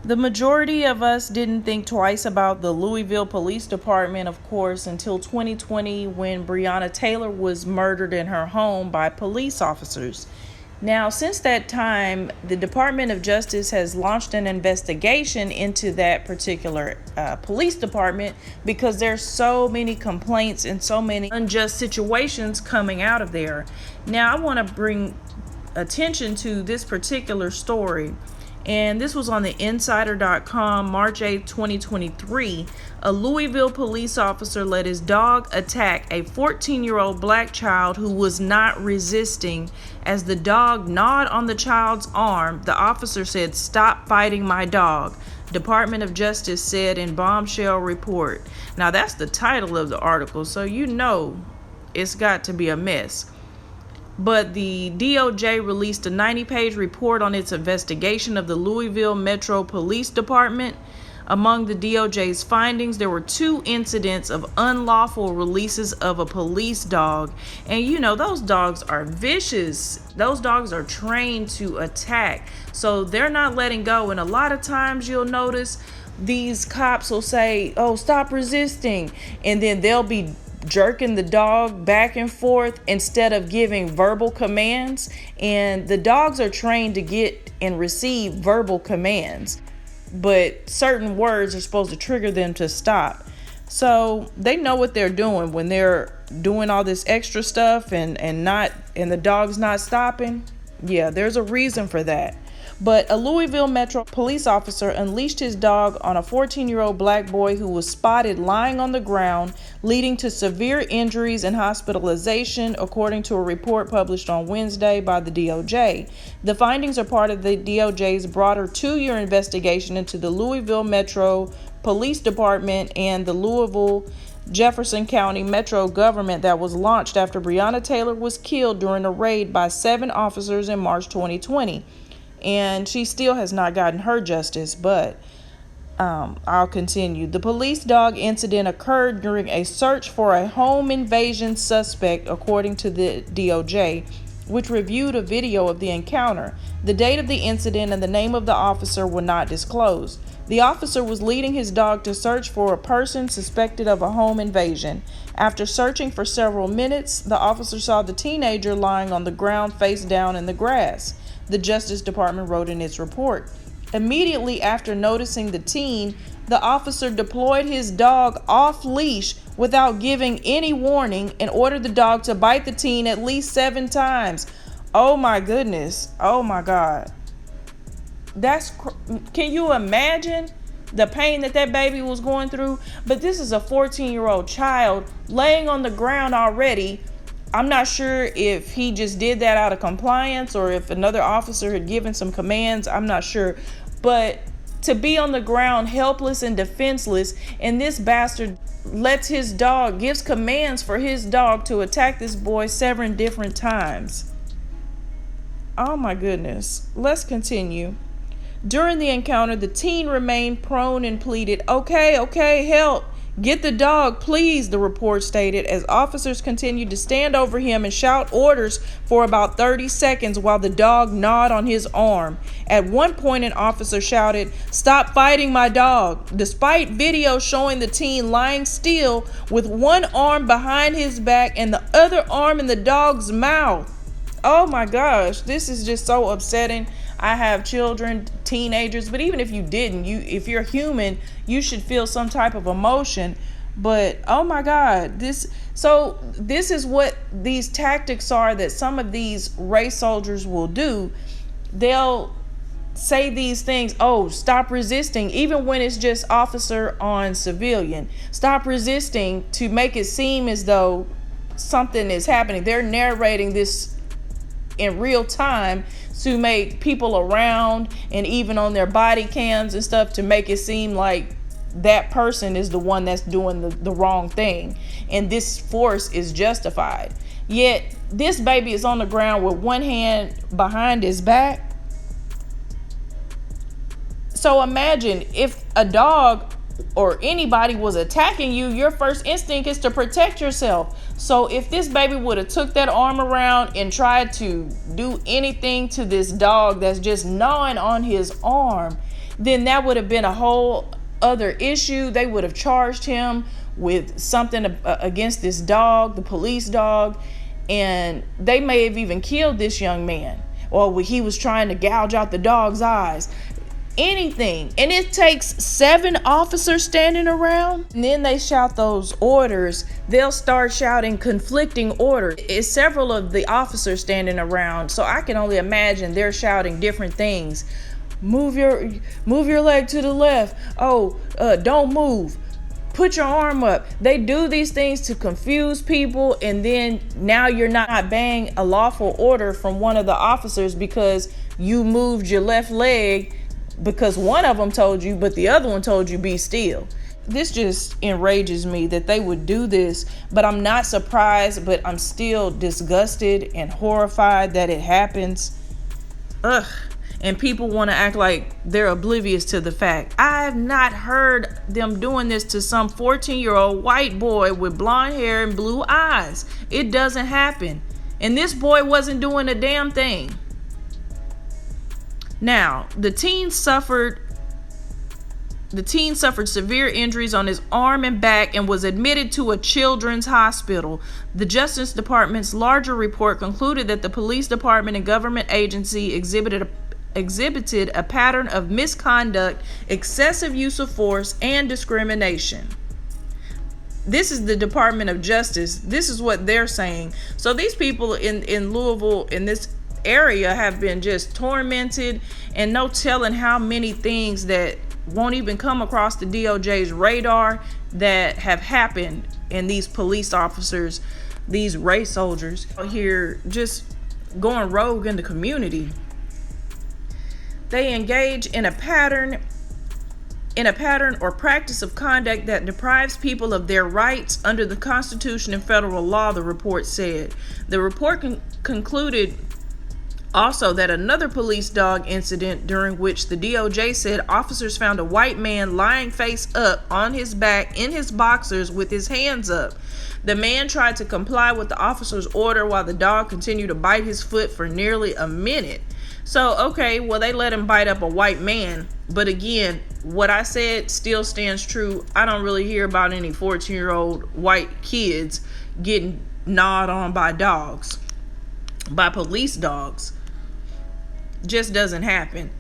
The majority of us didn't think twice about the Louisville Police Department, of course, until 2020 when Breonna Taylor was murdered in her home by police officers. Now, since that time, the Department of Justice has launched an investigation into that particular police department because there's so many complaints and so many unjust situations coming out of there. Now, I want to bring attention to this particular story. And this was on the insider.com, March 8, 2023. A Louisville police officer let his dog attack a 14-year-old black child who was not resisting. As the dog gnawed on the child's arm, the officer said, "Stop fighting my dog," Department of Justice said in bombshell report. Now, that's the title of the article, so you know it's got to be a mess. But the DOJ released a 90-page report on its investigation of the Louisville Metro Police Department. Among the DOJ's findings, there were 2 incidents of unlawful releases of a police dog. And you know, those dogs are vicious. Those dogs are trained to attack. So they're not letting go. And a lot of times you'll notice these cops will say, "Oh, stop resisting." And then they'll be jerking the dog back and forth instead of giving verbal commands. And the dogs are trained to get and receive verbal commands, but certain words are supposed to trigger them to stop. So they know what they're doing when they're doing all this extra stuff and the dog's not stopping. Yeah, there's a reason for that. But a Louisville Metro police officer unleashed his dog on a 14-year-old black boy who was spotted lying on the ground, leading to severe injuries and hospitalization, according to a report published on Wednesday by the DOJ. The findings are part of the DOJ's broader 2-year investigation into the Louisville Metro Police Department and the Louisville Jefferson County Metro government that was launched after Breonna Taylor was killed during a raid by 7 officers in March 2020. And she still has not gotten her justice, but I'll continue. The police dog incident occurred during a search for a home invasion suspect, according to the DOJ, which reviewed a video of the encounter. The date of the incident and the name of the officer were not disclosed. The officer was leading his dog to search for a person suspected of a home invasion. After searching for several minutes, the officer saw the teenager lying on the ground face down in the grass, the Justice Department wrote in its report. Immediately after noticing the teen, the officer deployed his dog off leash without giving any warning and ordered the dog to bite the teen at least 7 times. Oh my goodness. Oh my God. Can you imagine the pain that baby was going through? But this is a 14-year-old child laying on the ground already. I'm not sure if he just did that out of compliance or if another officer had given some commands. I'm not sure. But to be on the ground helpless and defenseless, and this bastard gives commands for his dog to attack this boy 7 different times. Oh my goodness. Let's continue. During the encounter, the teen remained prone and pleaded, Okay, help. Get the dog, please, the report stated, as officers continued to stand over him and shout orders for about 30 seconds while the dog gnawed on his arm. At one point, an officer shouted, "Stop fighting my dog," despite video showing the teen lying still with one arm behind his back and the other arm in the dog's mouth. Oh my gosh, this is just so upsetting. I have children, teenagers, but even if you didn't, if you're human, you should feel some type of emotion. But oh my God, this is what these tactics are that some of these race soldiers will do. They'll say these things, "Oh, stop resisting," even when it's just officer on civilian. Stop resisting, to make it seem as though something is happening. They're narrating this in real time to make people around, and even on their body cams and stuff, to make it seem like that person is the one that's doing the wrong thing and this force is justified. Yet this baby is on the ground with one hand behind his back. So imagine if a dog or anybody was attacking you, your first instinct is to protect yourself. So if this baby would have took that arm around and tried to do anything to this dog that's just gnawing on his arm, then that would have been a whole other issue. They would have charged him with something against this dog, the police dog, and they may have even killed this young man, or he was trying to gouge out the dog's eyes. Anything. And it takes 7 officers standing around, and then they shout those orders. They'll start shouting conflicting orders. It's several of the officers standing around, so I can only imagine they're shouting different things. Move your leg to the left. Don't move. Put your arm up. They do these things to confuse people, and then now you're not obeying a lawful order from one of the officers because you moved your left leg because one of them told you, but the other one told you be still. This just enrages me that they would do this, but I'm not surprised, but I'm still disgusted and horrified that it happens. Ugh. And people want to act like they're oblivious to the fact. I have not heard them doing this to some 14-year-old white boy with blonde hair and blue eyes. It doesn't happen. And this boy wasn't doing a damn thing. Now, the teen suffered severe injuries on his arm and back and was admitted to a children's hospital. The Justice Department's larger report concluded that the police department and government agency exhibited a pattern of misconduct, excessive use of force, and discrimination. This is the Department of Justice. This is what they're saying. So these people in Louisville, in this area, have been just tormented, and no telling how many things that won't even come across the DOJ's radar that have happened. And these police officers, these race soldiers out here just going rogue in the community. They engage in a pattern or practice of conduct that deprives people of their rights under the Constitution and federal law, the report said. The report concluded also that another police dog incident during which the DOJ said officers found a white man lying face up on his back in his boxers with his hands up. The man tried to comply with the officer's order while the dog continued to bite his foot for nearly a minute. So, okay, well, they let him bite up a white man. But again, what I said still stands true. I don't really hear about any 14-year-old white kids getting gnawed on by dogs, by police dogs. Just doesn't happen.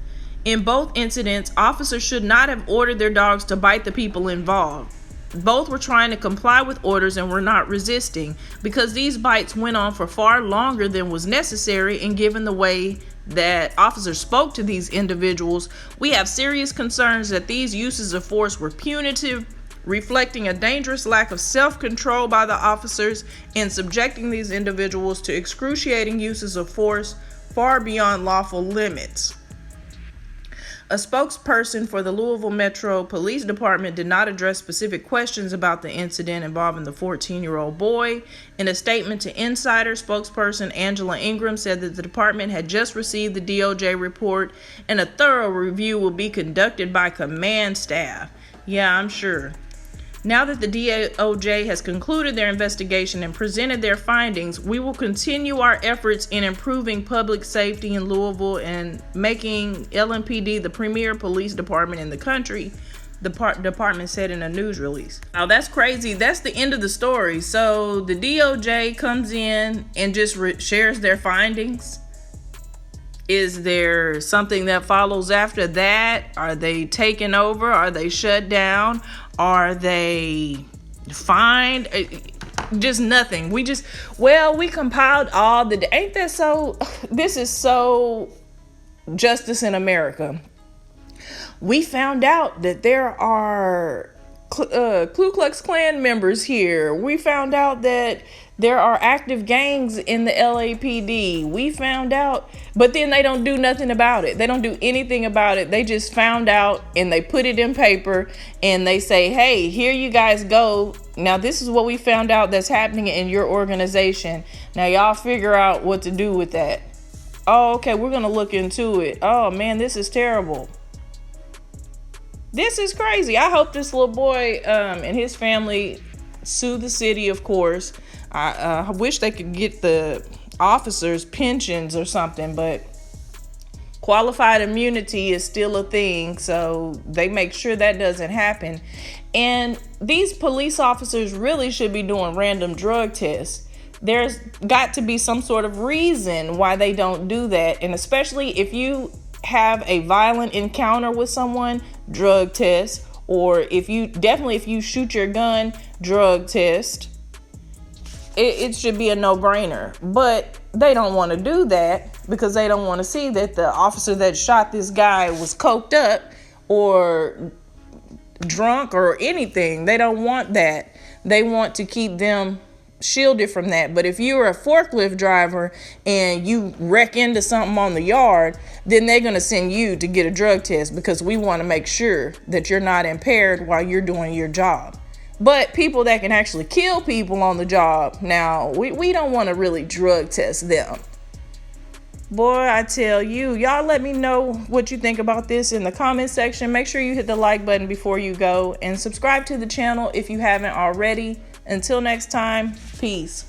In both incidents, officers should not have ordered their dogs to bite the people involved. Both were trying to comply with orders and were not resisting, because these bites went on for far longer than was necessary, and given the way that officers spoke to these individuals, we have serious concerns that these uses of force were punitive, reflecting a dangerous lack of self-control by the officers in subjecting these individuals to excruciating uses of force far beyond lawful limits. A spokesperson for the Louisville Metro Police Department did not address specific questions about the incident involving the 14-year-old boy. In a statement to Insider, spokesperson Angela Ingram said that the department had just received the DOJ report and a thorough review will be conducted by command staff. Yeah, I'm sure. Now that the DOJ has concluded their investigation and presented their findings, we will continue our efforts in improving public safety in Louisville and making LMPD the premier police department in the country, the department said in a news release. Now that's crazy. That's the end of the story. So the DOJ comes in and just shares their findings. Is there something that follows after that? Are they taken over? Are they shut down? Are they fined? Just nothing. We compiled all the, ain't that so? This is so justice in America. We found out that there are Ku Klux Klan members here. We found out that there are active gangs in the LAPD. We found out, but then they don't do nothing about it. They don't do anything about it. They just found out and they put it in paper and they say, hey, here you guys go. Now this is what we found out that's happening in your organization. Now y'all figure out what to do with that. Oh, okay, we're gonna look into it. Oh man, this is terrible. This is crazy. I hope this little boy and his family sue the city, of course. I wish they could get the officers pensions or something, but Qualified immunity is still a thing, so they make sure that doesn't happen. And these police officers really should be doing random drug tests. There's got to be some sort of reason why they don't do that. And especially if you have a violent encounter with someone, drug test. Or if you shoot your gun, drug test. It should be a no-brainer. But they don't want to do that because they don't want to see that the officer that shot this guy was coked up or drunk or anything. They don't want that. They want to keep them shielded from that. But if you're a forklift driver and you wreck into something on the yard, then they're going to send you to get a drug test because we want to make sure that you're not impaired while you're doing your job. But people that can actually kill people on the job, now we don't want to really drug test them. Boy, I tell you, y'all let me know what you think about this in the comment section. Make sure you hit the like button before you go and subscribe to the channel if you haven't already. Until next time, peace.